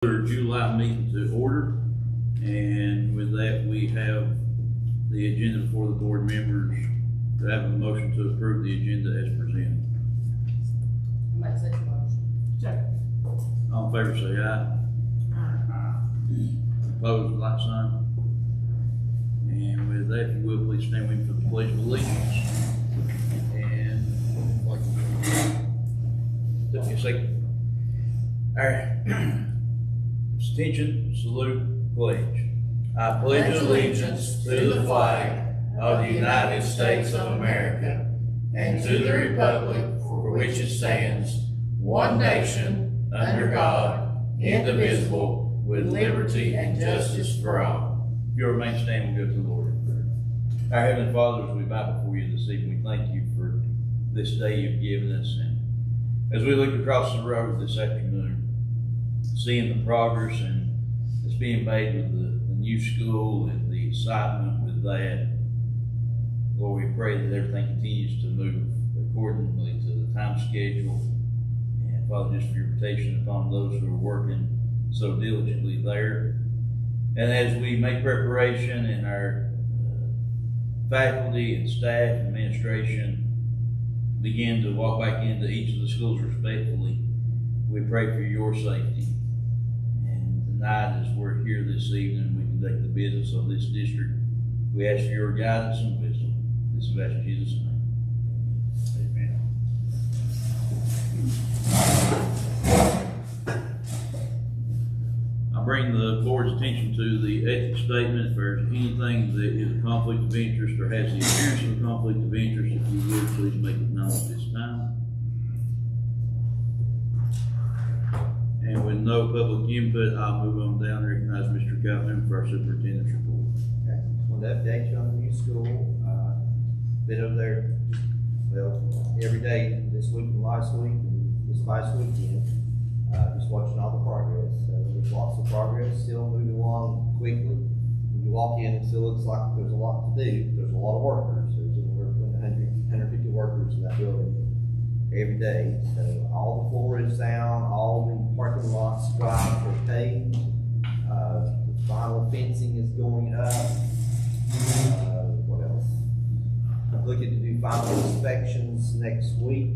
Our July meeting to order, and with that, we have the agenda for the board members. To have a motion to approve the agenda as presented. Make such a motion. Second. All in favor say aye. Opposed, like sign. And with that, if you will, please stand with me for the pledge of allegiance. And like, took me a second. All right. Attention, salute, pledge. I pledge allegiance to the flag of the United States of America and to the republic for which it stands, one nation, under God, indivisible, with liberty and justice for all. If you'll remain standing, we'll go to the Lord in prayer. Our Heavenly Father, as we bow before you this evening, we thank you for this day you've given us. And as we look across the road this afternoon, seeing the progress and that's being made with the new school and the excitement with that, Lord, we pray that everything continues to move accordingly to the time schedule. And Father, just for your protection upon those who are working so diligently there. And as we make preparation in our faculty and staff and administration begin to walk back into each of the schools respectfully, we pray for your safety. And tonight, as we're here this evening, we conduct the business of this district. We ask for your guidance and wisdom. This is in Jesus' name. Amen. I bring the board's attention to the ethics statement. If there's anything that is a conflict of interest or has the appearance of a conflict of interest, if you would, please make it known at this time. And with no public input, I'll move on down and recognize Mr. Calhoun for our superintendent's report. Okay, just wanted to update you on the new school. Been over there, well, every day this week and last week and this last weekend, just watching all the progress. There's lots of progress, still moving along quickly. When you walk in, it still looks like there's a lot to do. There's a lot of workers. There's anywhere between 100, 150 workers in that building every day. So all the floor is down, all the parking lots drives are paved. The vinyl fencing is going up. What else? I'm looking to do final inspections next week.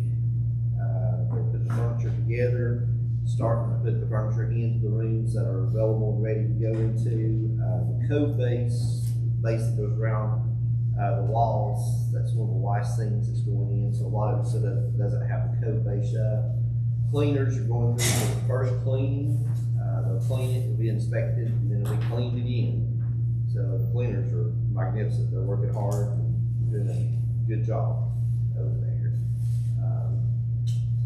We're putting the furniture together, starting to put the furniture into the rooms that are available and ready to go into. The code base that goes around the walls, that's one of the last things that's going in, so a lot of it sort of doesn't have the code base up. Cleaners are going through the first cleaning. They'll clean it, it'll be inspected, and then it'll be cleaned again. So the cleaners are magnificent. They're working hard and doing a good job over there.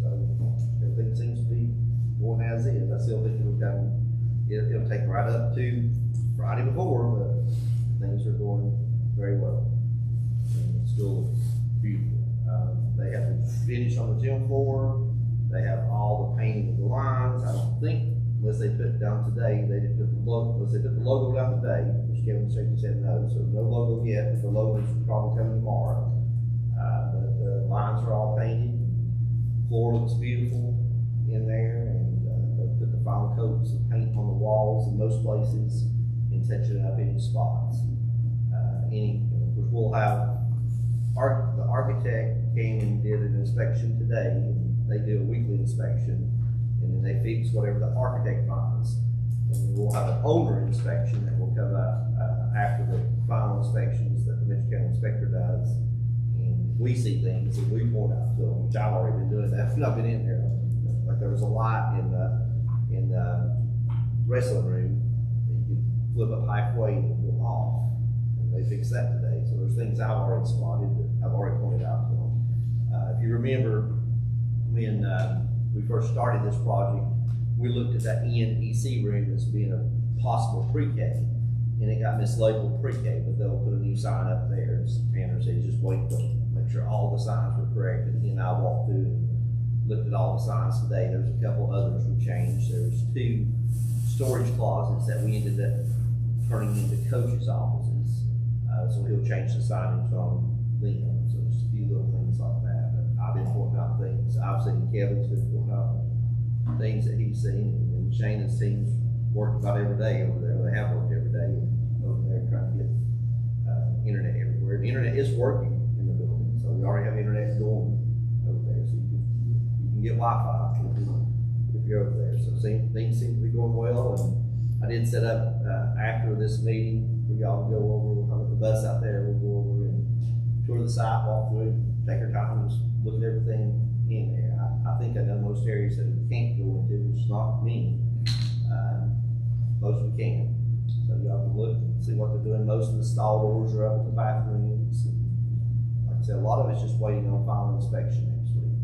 So everything seems to be going as is. I still think it'll take right up to Friday before, but things are going very well. And the school looks beautiful. They have finished on the gym floor. They have all the painting of the lines. I don't think, unless they put it down today, they didn't put the logo, unless they put the logo down today, which Kevin said no, so no logo yet, but the logo's probably coming tomorrow. But the lines are all painted. Floor looks beautiful in there, and they'll put the final coats of paint on the walls in most places and touching up any spots. Which we'll have, the architect came and did an inspection today, and they do a weekly inspection, and then they fix whatever the architect finds. And we'll have an owner inspection that will come up after the final inspections that the Mitchell County Inspector does. And we see things and we point out to them, which I've already been doing that. I've been in there. Like there was a light in the wrestling room that you could flip up halfway and go off. They fixed that today, so there's things I've already spotted that I've already pointed out to them. If you remember, when we first started this project, we looked at that NEC room as being a possible pre-K, and it got mislabeled pre-K, but they'll put a new sign up there. Tanner said, just wait to make sure all the signs were correct, and he and I walked through and looked at all the signs today. There's a couple others we changed. There's 2 storage closets that we ended up turning into coaches' offices. So he'll change the signage on them. So just a few little things like that. But I've been pointing out things I've seen. Kevin's been pointing out things that he's seen, and Shannon's team's worked about every day over there, they have worked every day over there trying to get, internet everywhere. The internet is working in the building, so we already have internet going over there, so you can get Wi-Fi if you're over there. So things seem to be going well, and I did set up, after this meeting, for y'all to go over, we'll have the bus out there, we'll go over and tour the site, walk through, take our time, just look at everything in there. I think I know most areas that we can't go into, which is not me. Most we can. So y'all can look, see what they're doing. Most of the stall doors are up at the bathrooms. Like I said, a lot of it's just waiting on final inspection next week.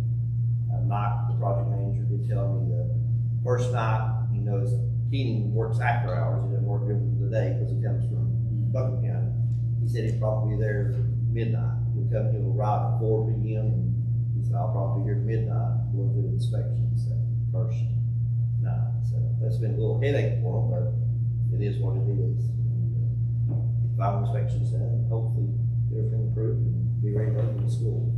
Mike, the project manager, did tell me the first night, he knows Keenan works after hours, he doesn't work during the day because he comes from Buckingham County. He said he'd probably be there midnight. He'll arrive at 4 p.m. and he said, I'll probably be here at midnight going through inspections that first night. So that's been a little headache for him, but it is what it is. Get final inspections done, hopefully get everything approved and be ready to open the school.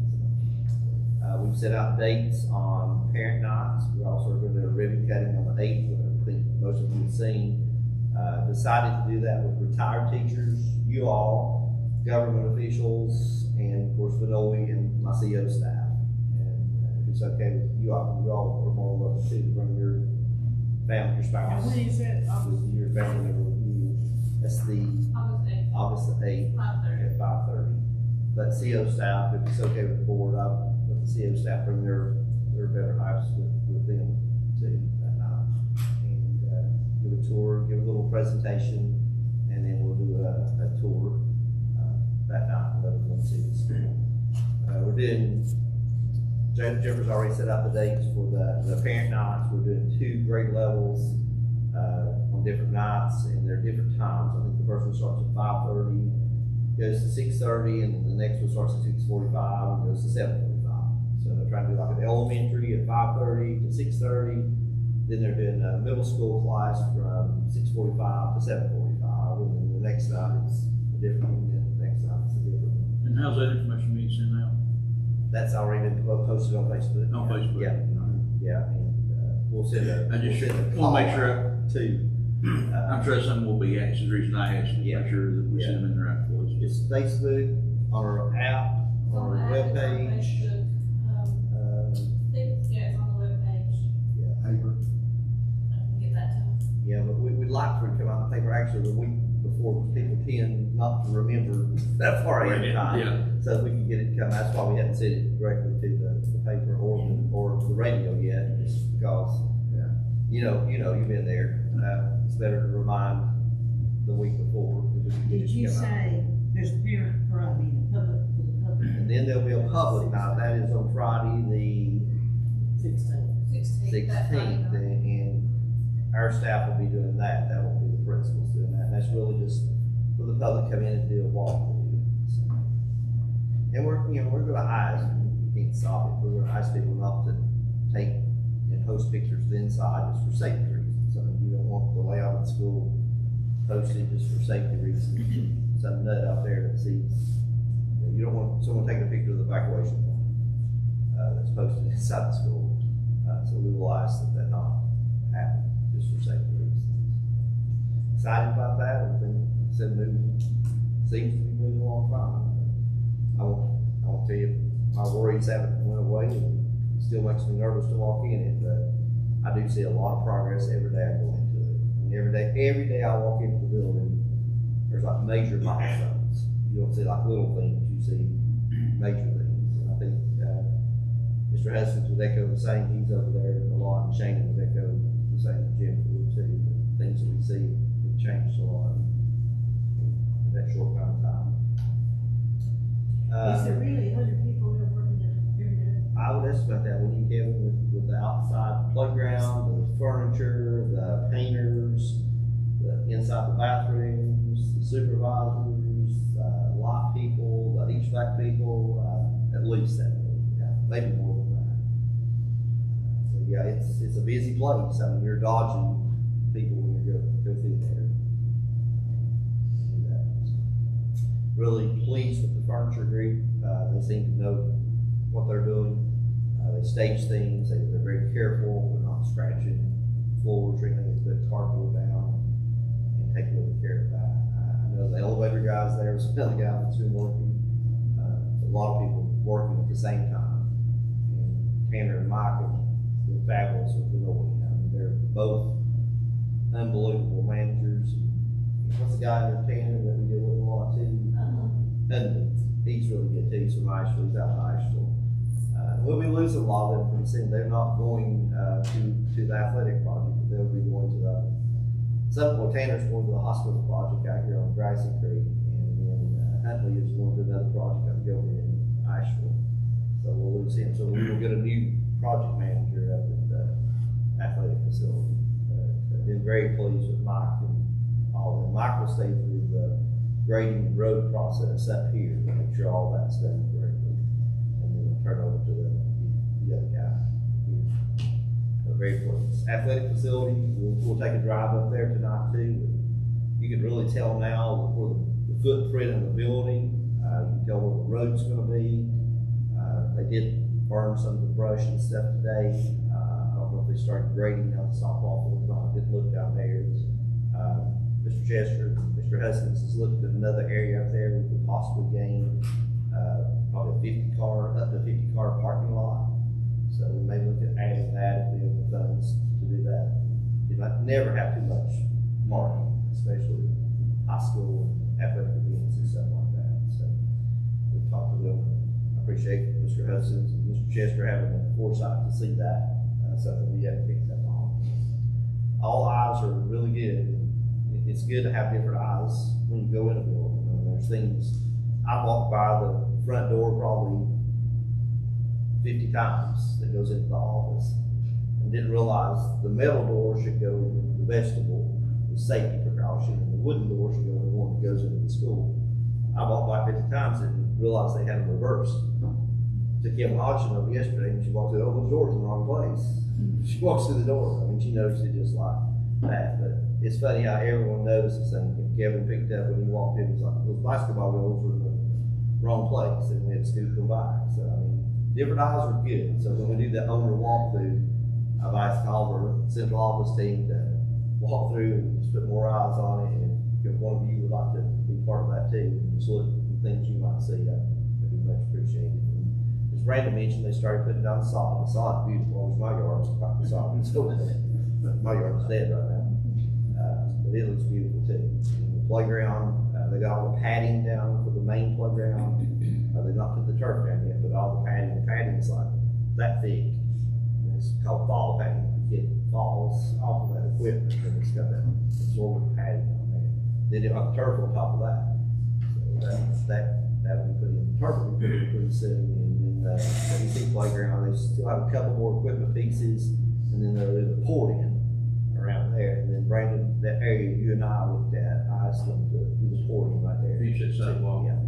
We've set out dates on parent nights. We're also going to do a ribbon cutting on the 8th, which I think most of you have seen. Decided to do that with retired teachers, you all, government officials, and of course Vinoy and my CO staff. And if it's okay with you all are more welcome to bring your family, your spouse. And when is it? With your family member with you. That's the August the 8th 5:30. at 5:30. But CO staff, if it's okay with the board, I'll let the CO staff bring their better halves with them too that night. And give a tour, give a little presentation, and then we'll do a tour that night and let everyone see the school. We're doing, Jennifer's already set out the dates for the parent nights. We're doing 2 grade levels on different nights, and they're different times. I think the first one starts at 5:30, goes to 6:30, and then the next one starts at 6:45 and goes to 7:45. So they're trying to do like an elementary at 5:30 to 6:30. Then they're doing a middle school class from 6:45 to 7:45, and then the next night it's a different one, and the next night it's a different one. And how's that information being sent out? That's already been posted on Facebook. On Facebook? Yeah, yeah, and we'll send a. I just we'll send a wanna make call sure out to. I'm sure that's something will be asked, the reason I asked, to Yeah. make sure that we send them in the right place. It's Facebook, on our app, on our webpage. Yeah, it's on the webpage. Paper. I can get that to them. Yeah, but we'd like for it to come out in the paper actually the week before, because people tend not to remember that far ahead of time. Yeah. So if we can get it to come, that's why we hadn't sent it directly to the paper or the radio yet, just because, you've been there. It's better to remind the week before. If we can get it Did to you come out. say there's a parent, or I mean, a public, for the public? And then there'll be a public night, that is on Friday, the 16. That Friday 16th, night. and our staff will be doing that. That won't be the principals doing that. And that's really just for the public to come in and do a walkthrough. So, and we're going to ask, you can't stop it, we're going to ask people not to take and post pictures of the inside just for safety reasons. I mean, you don't want the layout of the school posted just for safety reasons. Some nut out there that sees, you don't want someone taking a picture of the evacuation plan that's posted inside the school. So we will ask that not happen, just for safety reasons. Excited about that, everything seems to be moving along fine. I won't tell you, my worries haven't went away, and it still makes me nervous to walk in it, but I do see a lot of progress every day I go into it. I mean, every day I walk into the building, there's like major milestones. You don't see like little things, you see major things. And I think, Mr. Hudson's with Echo the same, he's over there a lot, and Shane with Echo the same, Jim too. The things that we see have changed a lot in that short amount of time. Is there really 100 people that are working every day? I would estimate that when you get with the outside playground, the furniture, the painters, the inside the bathrooms, the supervisors, lot people, the HVAC people, at least that many, maybe more than that. So yeah, it's a busy place. I mean, you're dodging people when you go through there. Do that. Really pleased with the furniture group. They seem to know what they're doing. They stage things. They're very careful. They're not scratching floors or anything. They put cardboard down. guys there, there's another guy that's been working, a lot of people working at the same time. And Tanner and Mike have been fabulous with the Norton. I mean, they're both unbelievable managers. What's the guy in Tanner that we deal with a lot too? And he's really good too. He's from Asheville. He's out of Asheville. We'll be losing a lot of them pretty soon. They're not going to the athletic project, but they'll be going to Tanner's going to the hospital project out here on Grassy Creek, and then Huntley is going to another project up over in Asheville. So we'll lose him. So we will get a new project manager up at the athletic facility. I've been very pleased with Mike and all of them. Mike will stay through the grading and road process up here to make sure all that's done correctly. And then we'll turn over to the other guy here. So very pleased. Athletic facility, we'll take a drive up there tonight too. You can really tell now where the footprint of the building, you can tell where the road's gonna be. They did burn some of the brush and stuff today. I don't know if they started grading down the softball field or not. I didn't look down there. Mr. Chester, Mr. Huskins has looked at another area up there we could possibly gain probably up to 50 car parking lot. So we may look at adding that if we have the funds to do that. You might never have too much parking, especially high school athletic events and stuff like that. So we've talked to them. I appreciate Mr. Huskins and Mr. Chester having the foresight to see that. Something we haven't picked up on. All eyes are really good. It's good to have different eyes when you go in a building. I mean, there's things, I walked by the front door probably 50 times that goes into the office and didn't realize the metal door should go in the vestibule with safety precaution, and the wooden door should go in the one that goes into the school. I walked by 50 times and realized they had them reversed. Took Kim Hodgson over yesterday and she walked through, oh, those doors in the wrong place. She walks through the door. I mean, she noticed it just like that. But it's funny how everyone notices things. And Kevin picked up when he walked in, he's like, those basketball goals were in the wrong place, and we had to scoot them back. So, I mean, different eyes are good. So when we do the owner walkthrough, I've asked all our central office team to walk through and just put more eyes on it. And if one of you would like to be part of that too, just look at things you might see, that'd be much appreciated. As Brandon mentioned, they started putting down sod. The sod's beautiful. My yard's about the sod. So my yard's dead right now. But it looks beautiful too. And the playground, they got all the padding down for the main playground. They've not put the turf down yet, but all the padding's like that thick. And it's called fall padding. The kid falls off of that equipment, and it's got that absorbent padding on there. Then you have turf on top of that. So that will be put in. Turf will be put in pretty soon. And then the EC playground, they still have a couple more equipment pieces, and then they'll do the pouring around there. And then Brandon, that area you and I looked at, I asked them to do the pouring right there. You said sidewalk. Yeah.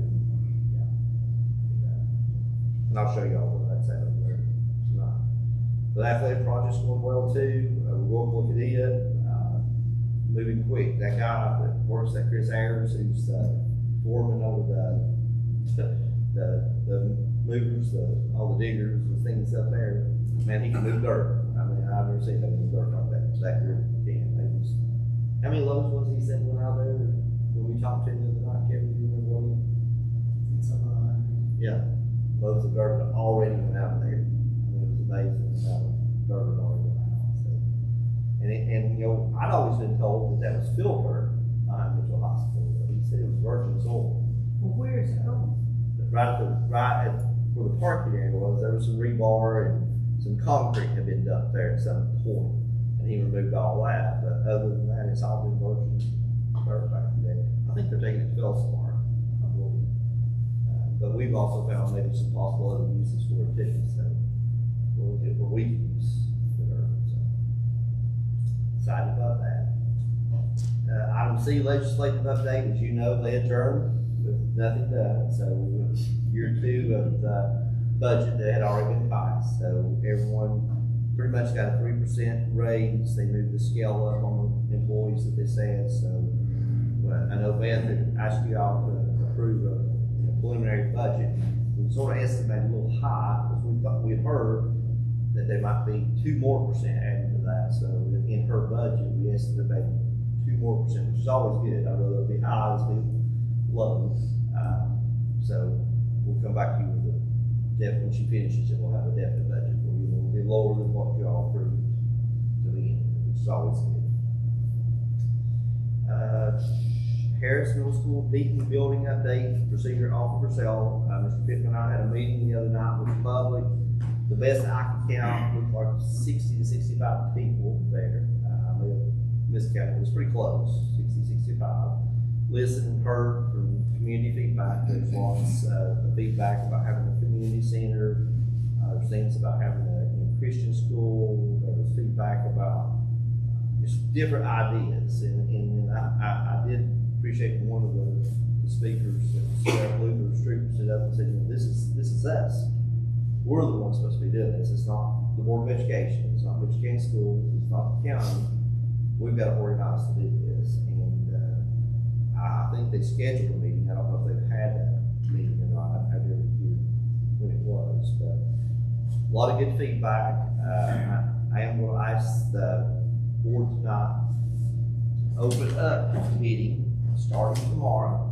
And I'll show you all where that's at over there tonight. The athletic project's going well too. We'll go look at it. Moving quick. That guy that works at Chris Ayers, who's the foreman over the movers, all the diggers and things up there. Man, he can move dirt. I mean, I've never seen him move dirt like that. That group can. How many loads was he sent went out there when we talked to him the other night? Kevin, do you remember what he? It's about 100. Yeah, loads of dirt already went out there. I mean, it was amazing how dirt had already went out. So, and you know, I'd always been told that was fill dirt behind Mitchell Hospital, but he said it was virgin soil. Well, where is it going? Right at where the parking area was, there was some rebar and some concrete had been dumped there at some point. And he removed all that, but other than that, it's all been virgin dirt back there. I think they're taking it to Felspar, I believe. But we've also found maybe some possible other uses for it too, so we'll look at where we can use the dirt, so. Excited about that. Item C, legislative update, as you know, they adjourned with nothing done, so year 2 of the budget that had already been passed, so everyone pretty much got a 3% raise. They moved the scale up on the employees that they said, so I know Beth had asked you all to approve a preliminary budget. We sort of estimated a little high, because we thought, we had heard that there might be 2% more added to that, so in her budget, we estimated 2% more, which is always good. I'd rather it be high as be low. So we'll come back to you with a definite, when she finishes it, we'll have a definite budget for you. It'll be lower than what you all approved to begin, which is always good. Harris Middle School Deaton Building Update Procedure Offer for Sale. Mr. Pittman and I had a meeting the other night with the public. The best I could count looked like 60 to 65 people there. I may have miscounted, it was pretty close, 60, 65. Listened, heard from community feedback. There's lots of feedback about having a community center. There's things about having a Christian school. There was feedback about just different ideas. And I did appreciate one of the speakers, Sarah Luther Stroop, stood up and said, you know, this is us. We're the ones supposed to be doing this. It's not the Board of Education. It's not Mitchell County Schools. It's not the county. We've got to organize to do this. And I think they scheduled a meeting. I don't know if they've had that meeting or not. I never hear when it was, but a lot of good feedback. I am going to ask the board tonight to open up the meeting starting tomorrow.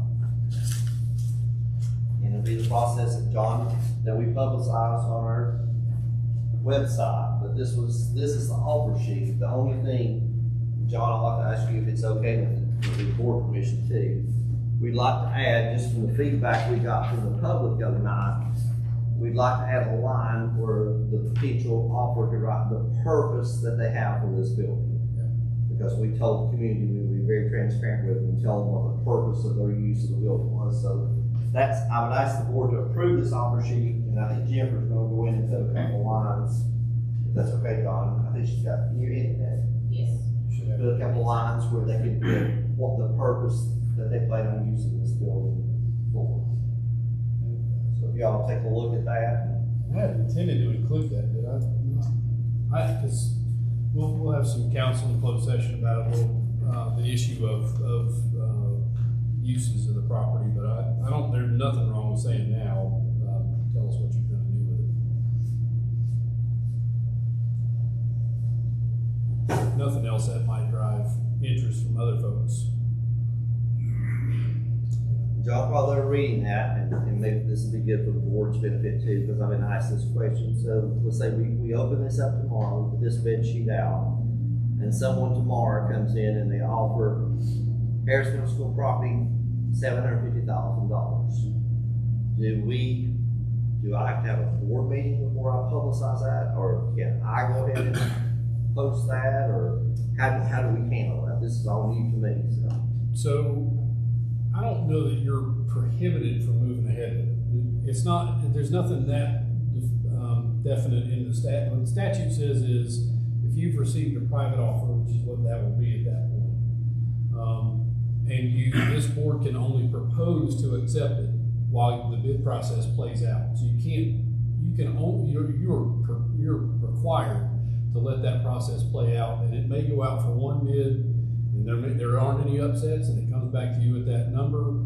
And it'll be the process that we publicize on our website. But this is the offer sheet. The only thing, John, I'd like to ask you if it's okay with the board permission too. We'd like to add, just from the feedback we got from the public the other night, we'd like to add a line where the potential offer could write the purpose that they have for this building. Because we told the community we would be very transparent with them and tell them what the purpose of their use of the building was. So I would ask the board to approve this offer sheet, and I think Jennifer's gonna go in and put a couple lines, if that's okay, John. I think she's got, you're in that. Yes. Put a couple lines where they could put what the purpose that they plan on using this building for. So if y'all take a look at that. I had intended to include that, did I? Because we'll have some council in closed session about it, the issue of uses of the property, but I don't, there's nothing wrong with saying now, tell us what you're gonna do with it. Nothing else that might drive interest from other folks. John, while they're reading that, and maybe this will be good for the board's benefit too, because I've been asked this question. So let's say we open this up tomorrow, we put this bed sheet out, and someone tomorrow comes in and they offer Harris Middle School property $750,000. Do I have to have a board meeting before I publicize that, or can I go ahead and post that, or how do we handle that? This is all new to me, So I don't know that you're prohibited from moving ahead with it. It's not, there's nothing that definite in the statute. What the statute says is if you've received a private offer, which is what that will be at that point, and this board can only propose to accept it while the bid process plays out. So you're required to let that process play out, and it may go out for one bid, and there aren't any upsets, and it comes back to you at that number.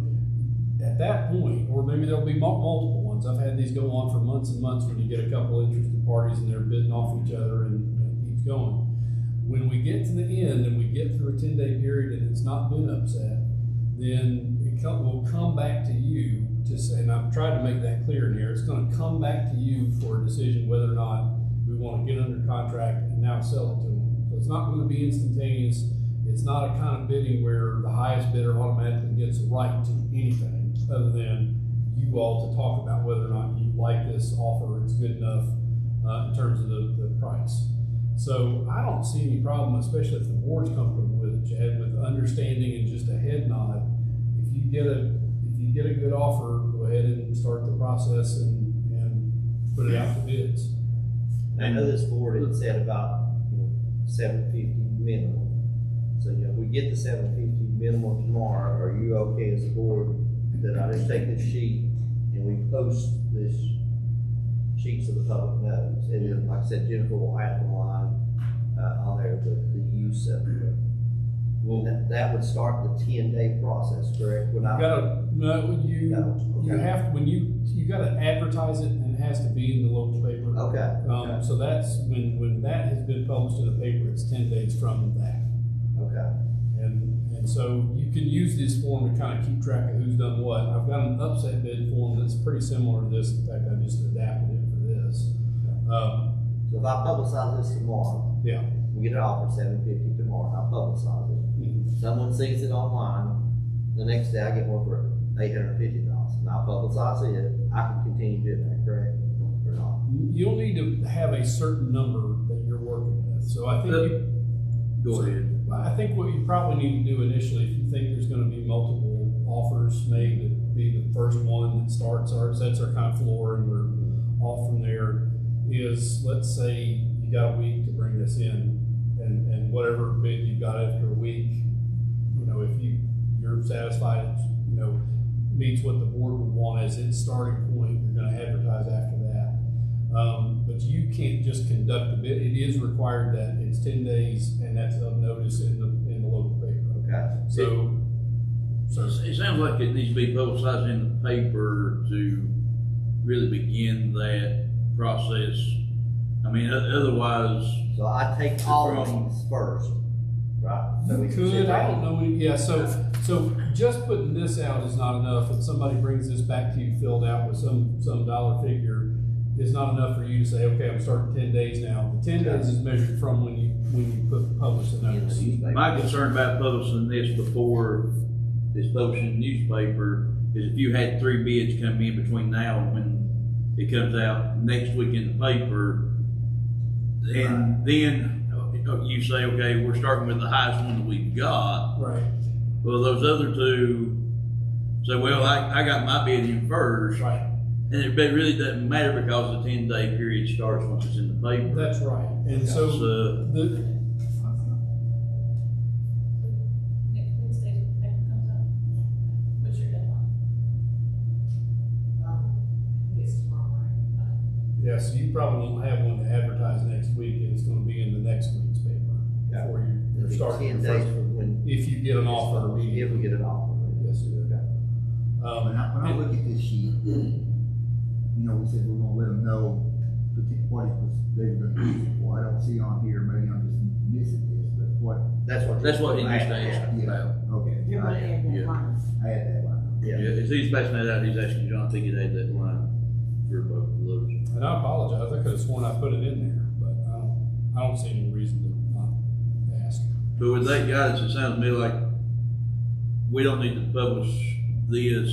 At that point, or maybe there'll be multiple ones. I've had these go on for months and months when you get a couple interested parties and they're bidding off each other, and it keeps going. When we get to the end and we get through a 10-day period and it's not been upset, then will come back to you to say, and I've tried to make that clear in here, it's gonna come back to you for a decision whether or not we wanna get under contract and now sell it to them. So it's not gonna be instantaneous. It's not a kind of bidding where the highest bidder automatically gets a right to anything other than you all to talk about whether or not you like this offer, it's good enough in terms of the price. So I don't see any problem, especially if the board's comfortable with it, Chad, with understanding and just a head nod. If you get a good offer, go ahead and start the process and put it out to bids. I know this board had said about, $750 minimum. So, if we get the $750 minimum tomorrow, are you okay as a board that I just take this sheet and we post this sheet so the public knows? And then, like I said, Jennifer will add the line on there, the use of it. Well, that would start the 10-day process, correct? You gotta advertise it, and it has to be in the local paper. Okay. So that's when that has been published in the paper, it's 10 days from that. Okay. And so you can use this form to kind of keep track of who's done what. I've got an upset bid form that's pretty similar to this. In fact, I just adapted it for this. So if I publicize this tomorrow, Yeah. we get an offer $750 tomorrow, I publicize it. Mhm. Someone sees it online, the next day I get one for $850. And I publicize it, I can continue doing that, correct? Or not? You'll need to have a certain number that you're working with. So I think Go ahead. I think what you probably need to do initially, if you think there's gonna be multiple offers made, to be the first one that sets our kind of floor and we're off from there, is, let's say you got a week to bring this in, and whatever bid you got after a week, you know, if you're satisfied, it's, you know, meets what the board would want as its starting point, you're gonna advertise after that. But you can't just conduct the bid, it is required that it's 10 days, and that's of notice in the local paper. Okay. So, It sounds like it needs to be publicized in the paper to really begin that process. I mean, otherwise, So I take all of these first, right? So we you can sit could, I down. don't know, yeah, so just putting this out is not enough, if somebody brings this back to you filled out with some dollar figure, is not enough for you to say, okay, I'm starting 10 days now. The 10 days is measured from when you publish the In the notice. newspaper. my concern about publishing this before it's published in the newspaper is if you had 3 bids come in between now and when it comes out next week in the paper, and then you say, okay, we're starting with the highest one that we've got. Right, Well, those other two say, well, I got my bid in first. right, And it really doesn't matter because the 10-day period starts once it's in the paper. that's right, and so, So, the, Next Wednesday, the paper comes out. What's your deadline? It's tomorrow, right? yeah, so you probably won't have one to advertise next week, and it's gonna be in the next week's paper. Yeah. Before you're starting 10 your days first, from when, if you get an offer if we immediately. get an offer. Yes, sir. Okay. When I look at this sheet, you know, we said we're gonna let them know what it was they were gonna use it for. I don't see on here, maybe I'm just missing this, but what, That's what. he needs to ask yeah, about. okay. You're gonna add that Yeah. line. I had that line. Yeah, if he's passing that out, he's asking John if he could add that line for both of those. And I apologize, I could have sworn I put it in there, but I don't see any reason to not ask. But with that guidance, it sounds to me like we don't need to publish this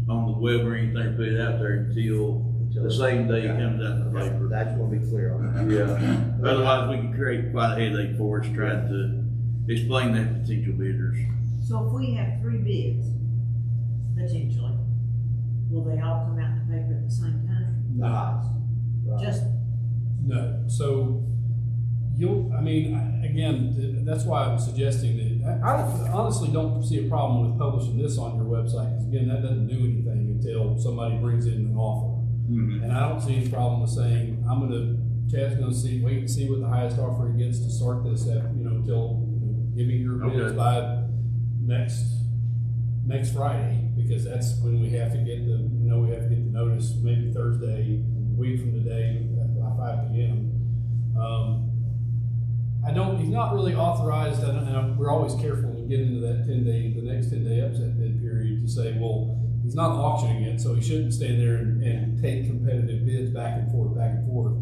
on the web or anything, or put it out there until the same day it comes out in the paper. That's what we clear on that. Yeah, otherwise we can create quite a headache for us trying to explain that to potential bidders. So if we have 3 bids, potentially, will they all come out in the paper at the same time? The highest. Right. Just, No, so again, that's why I'm suggesting that, I honestly don't see a problem with publishing this on your website, because again, that doesn't do anything until somebody brings in an offer. Mm-hmm. And I don't see any problem with saying, Chad's gonna wait and see what the highest offer he gets to start this at, until, give me your bids Okay. by next Friday, because that's when we have to get the notice, maybe Thursday, a week from today, by 5 p.m. He's not really authorized, and we're always careful when we get into that the next 10-day upset bid period to say, well, he's not auctioning it, so he shouldn't stay there and take competitive bids back and forth.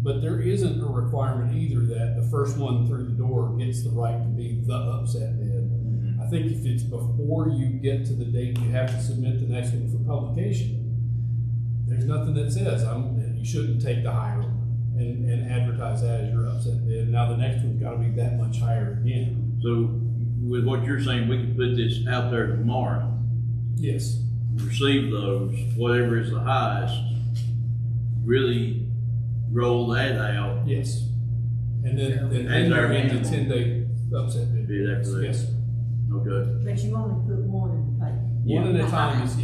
But there isn't a requirement either that the first one through the door gets the right to be the upset bid. I think if it's before you get to the date you have to submit the next one for publication, there's nothing that says you shouldn't take the higher one and advertise that as your upset bid. Now the next one's gotta be that much higher again. So with what you're saying, we can put this out there tomorrow, Yes. receive those, whatever is the highest, really roll that out, Yes. And then And enter our into minimum 10-day upset bid. bid after that. Yes, sir. Okay. but you only put one in the paper. One at a time is,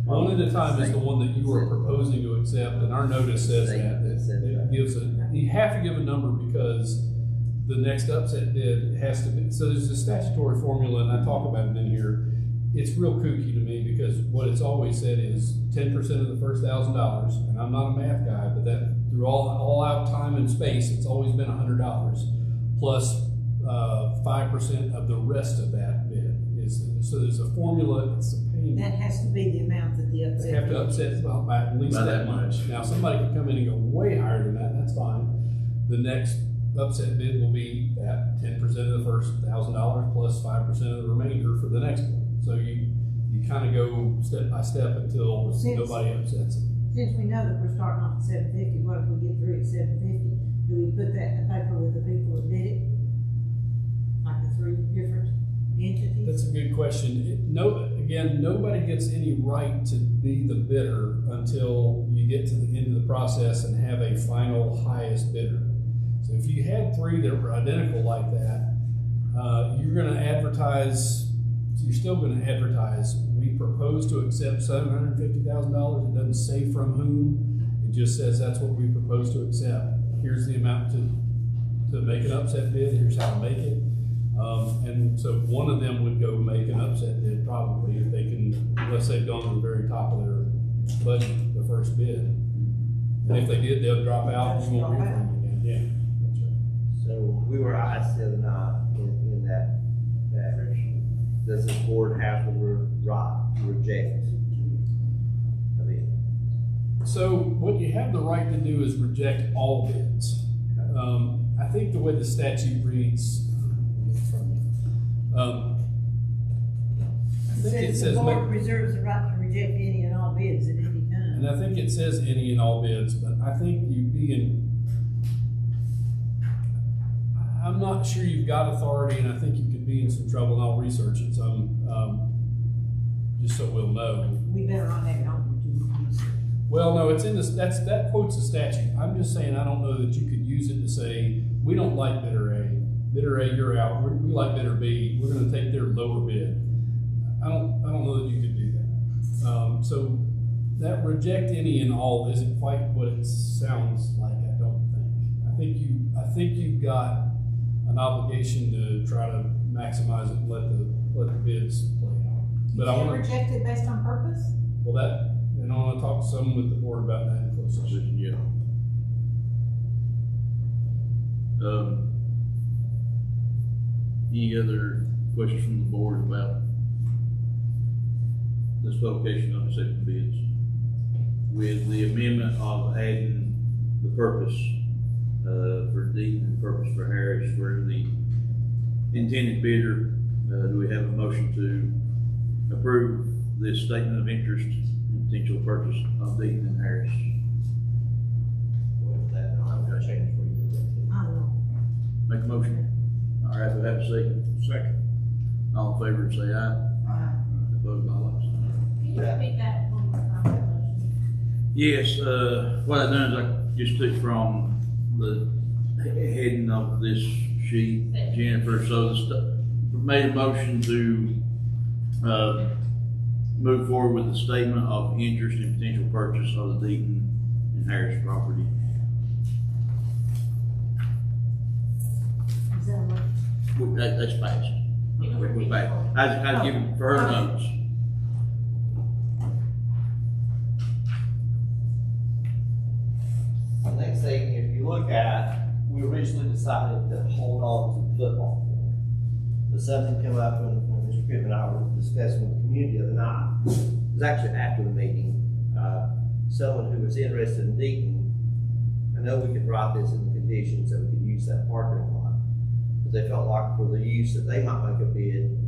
one at a time is the one that you are proposing to accept, and our notice says that it gives you have to give a number because the next upset bid has to be, so there's a statutory formula, and I talk about it in here. It's real kooky to me because what it's always said is 10% of the first $1,000, and I'm not a math guy, but that through all out time and space, it's always been $100 plus 5% of the rest of that bid so there's a formula, it's a pain. That has to be the amount that the They upset. have to upset about by at least By that that much. much. Now, somebody could come in and go way higher than that, that's fine. The next upset bid will be at 10% of the first $1,000 plus 5% of the remainder for the next one. So you kind of go step by step until Since- nobody upsets it. Since we know that we're starting off at 750, what if we get through at 750? Do we put that in the paper with the people that bid it? Like the three different entities? That's a good question. Again, nobody gets any right to be the bidder until you get to the end of the process and have a final highest bidder. So if you had three that were identical like that, you're gonna advertise, you're still gonna advertise, we propose to accept $750,000. It doesn't say from whom, it just says that's what we propose to accept. Here's the amount to make an upset bid, here's how to make it. And so one of them would go make an upset bid probably if they can, unless they've gone to the very top of their budget, the first bid. And if they did, they'll drop out and you won't hear from them again. Yeah, that's right. So we were asked the other night in that does this board have the right to reject a bid? So what you have the right to do is reject all bids. I think the way the statute reads, I think it The says, board reserves the right to reject any and all bids at any time. and I think it says any and all bids, but I think I'm not sure you've got authority, and I think you could be in some trouble, and I'll research it some, just so we'll know. We better not have it on to Well, no, it's in this, that quotes the statute. I'm just saying, I don't know that you could use it to say, we don't like bidder A. Bidder A, you're out. We like bidder B. We're gonna take their lower bid. I don't know that you could do that. So that reject any and all isn't quite what it sounds like, I don't think. I think you've got an obligation to try to maximize it and let the bids play out. But I You wanna, can't reject it based on purpose? well, that, and I wanna talk some with the board about that in closed session. Yeah. Any other questions from the board about this publication of accepted bids? With the amendment of adding the purpose, for Deaton and purpose for Harris for the intended bidder, do we have a motion to approve this statement of interest and potential purchase of Deaton and Harris? With that, I'll have a change for you. I don't know. Make a motion. All right, we have a second. Second. All in favor, say aye. Opposed, by like sign. Can you repeat that one more time, that motion? Yes, what I done is I just took from the heading of this sheet, Jennifer, so made a motion to, move forward with the statement of interest and potential purchase of the Deaton and Harris property. Is that what? That's passed. You can We're repeat back. that. I was giving for her notes. The next thing, if you look at, we originally decided to hold on to the football field. But something came up when Mr. Pittman and I were discussing with the community the other night. It was actually after the meeting. Someone who was interested in Deaton, I know we could write this in the conditions that we could use that parking lot. But they felt like for the use that they might make a bid,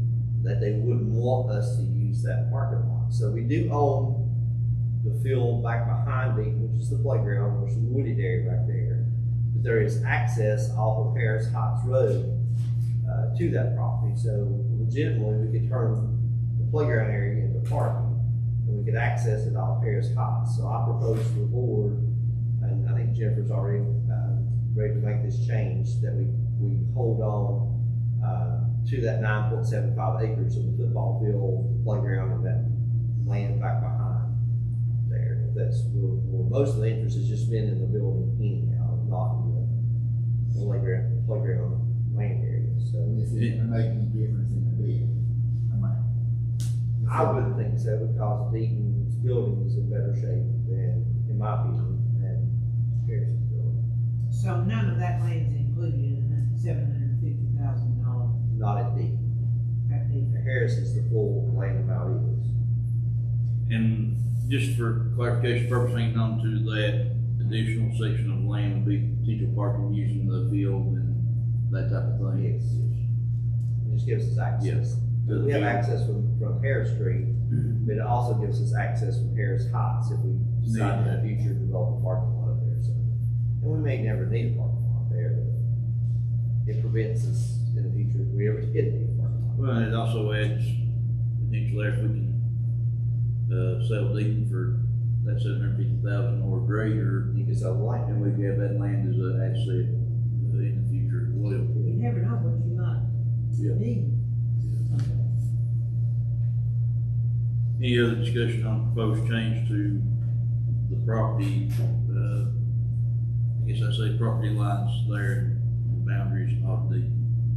that they wouldn't want us to use that parking lot. So we do own the field back behind Deaton, which is the playground, there's some wooded area back there. But there is access off of Harris Heights Road, to that property. So legitimately, we could turn the playground area into parking, and we could access it off Harris Heights. So I propose to the board, and I think Jennifer's already, ready to make this change, that we hold on, to that 9.75 acres of the football field, playground, and that land back behind there. That's where most of the interest has just been in the building anyhow, not in the playground land area. So This isn't making a difference in the bid amount. I wouldn't think so, because Deaton's building is in better shape than, in my opinion, than Harris's building. So none of that land's included in the $750,000. Not at Deaton. Okay. either. Harris is the full land amount is. And just for clarification purpose, hanging on to that additional section of land would be potential parking using the field and that type of thing. Yes. It just gives us access. Yes. We have access from Harris Street, but it also gives us access from Harris Heights if we decide in the future to develop a parking lot up there, so. And we may never need a parking lot there, but it prevents us in the future if we ever did need a parking lot. Well, and it also adds potential there if we can, sell Deaton for that $750,000 or greater, You can sell the land. and we can have that land as an asset in the future as well. You never know what you might Yeah. need. Any other discussion on proposed change to the property, I guess I say property lines there, and boundaries of the,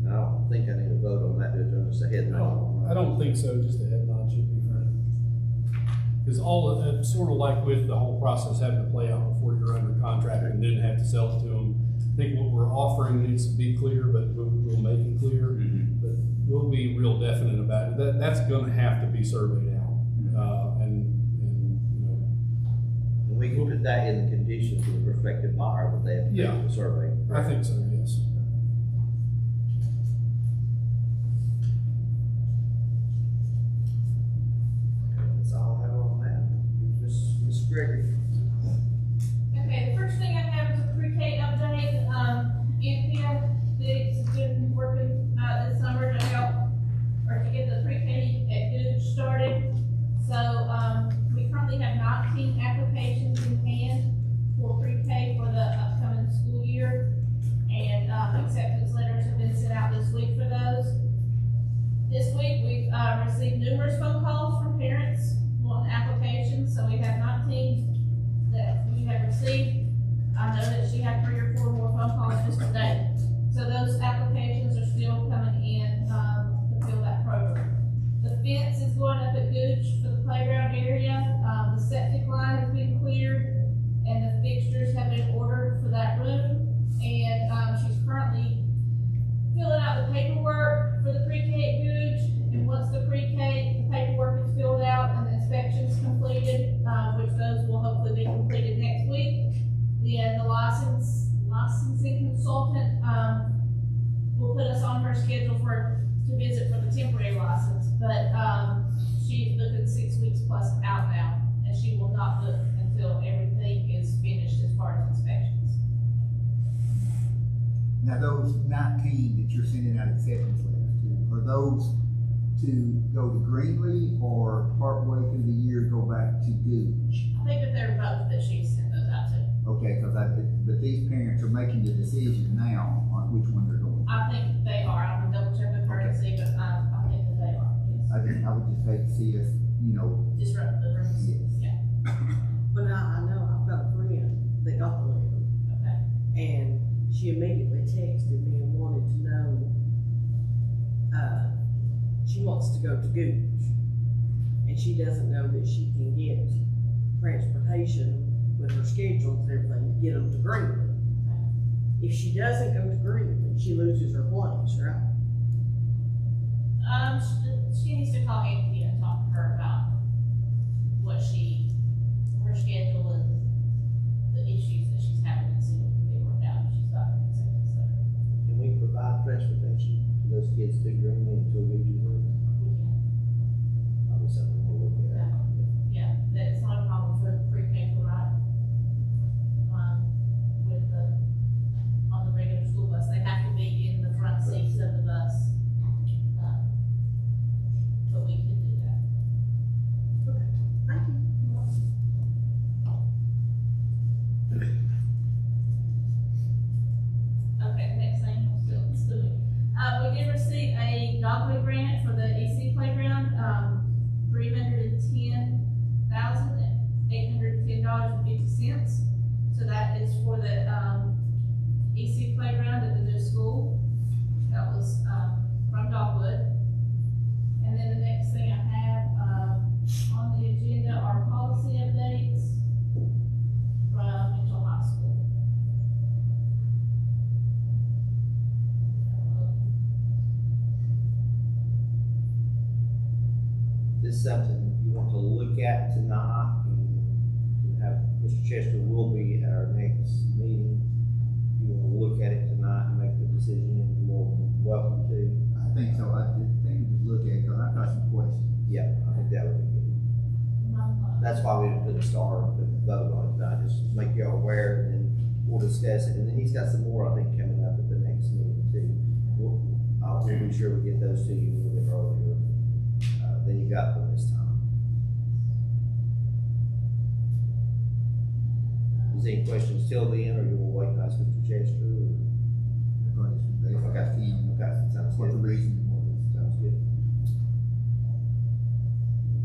I don't think I need to vote on that, Judge, I'm just a head nod. I don't think so, just a head nod should be fine. Cause all of that, sort of like with the whole process having to play out before you're under contract and then have to sell it to them. I think what we're offering needs to be clear, but we'll make it clear, but we'll be real definite about it. That's gonna have to be surveyed out, and, you know. And we can put that in the conditions for the prospective buyer, that they have to Yeah. do the survey. I think so, yes. That's all I have on that. Ms. Gregory. Okay, the first thing I have is a pre-K update. Anthea Diggs has been working, this summer to help, or to get the pre-K at Gooch started. So, we currently have 19 applications in hand for pre-K for the upcoming school year. And, acceptance letters have been sent out this week for those. This week, we've, received numerous phone calls from parents wanting applications, so we have 19 that we have received. I know that she had 3 or 4 more phone calls just today. So those applications are still coming in, to fill that program. The fence is going up at Gooch for the playground area. The septic line has been cleared and the fixtures have been ordered for that room. And, she's currently filling out the paperwork for the pre-K at Gooch. And once the pre-K, the paperwork is filled out and the inspections completed, which those will hopefully be completed next week, then the licensing consultant, will put us on her schedule to visit for the temporary license. But, she's looking 6 weeks plus out now, and she will not look until everything is finished as far as inspections. Now, those 19 that you're sending out acceptance letters to, are those to go to Greenlee or partway through the year go back to Gooch? I think that they're both that she sent those out to. Okay, but these parents are making the decision now on which one they're going. I think they are. I'm gonna double check with her and see, but I think that they are, I would just hate to see us, yes. Disrupt the rooms, Yes. yeah, Well, now, I know I've got a friend that got the letter, okay. and she immediately texted me and wanted to know, she wants to go to Gooch, and she doesn't know that she can get transportation with her schedules and everything to get them to Greenwood. If she doesn't go to Greenwood, she loses her place, right? She needs to call Anthea and talk to her about her schedule and the issues that she's having and see what can be worked out if she's got an acceptance letter. Can we provide transportation to those kids to Greenlee and to a Gooch's room? We can, Probably something we'll look at. yeah, that's not a problem for pre-K to ride. On the regular school bus, they have to be in the front seats of the bus. this something you want to look at tonight? And have, Mr. Chester will be at our next meeting. If you want to look at it tonight and make the decision, you're more than welcome to. I think so, I just think we just look at it, cause I've got some questions. Yeah, I think that would be good. That's why we didn't put a star, put the vote on it tonight, just make you all aware, and then we'll discuss it. And then he's got some more, I think, coming up at the next meeting too. We'll be sure we get those to you a little bit earlier, than you got them this time. Is there any questions till then, or you will wait and ask Mr. Chester? Or? They got him, Okay, sounds what the good. reason was. Sounds good.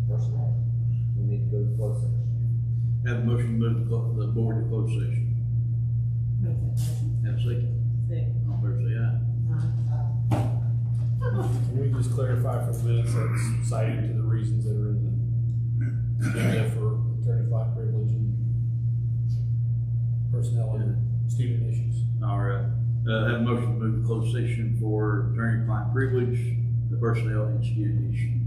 Personnel, we need to go to closed session. Have a motion to move the board to closed session. Make that motion. Have a second. Second. All fair say aye. Can we just clarify for the minutes that's citing to the reasons that are in the agenda for attorney-client privilege and personnel and student issues? All right, have a motion to move to closed session for attorney-client privilege, the personnel and student issues.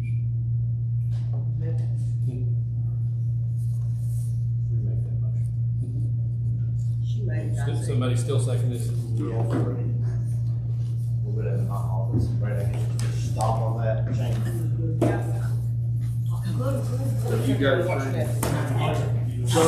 Remake that motion. She made it. Somebody still second this? We'll go to my office, right, I can just stop on that, change. So you guys, so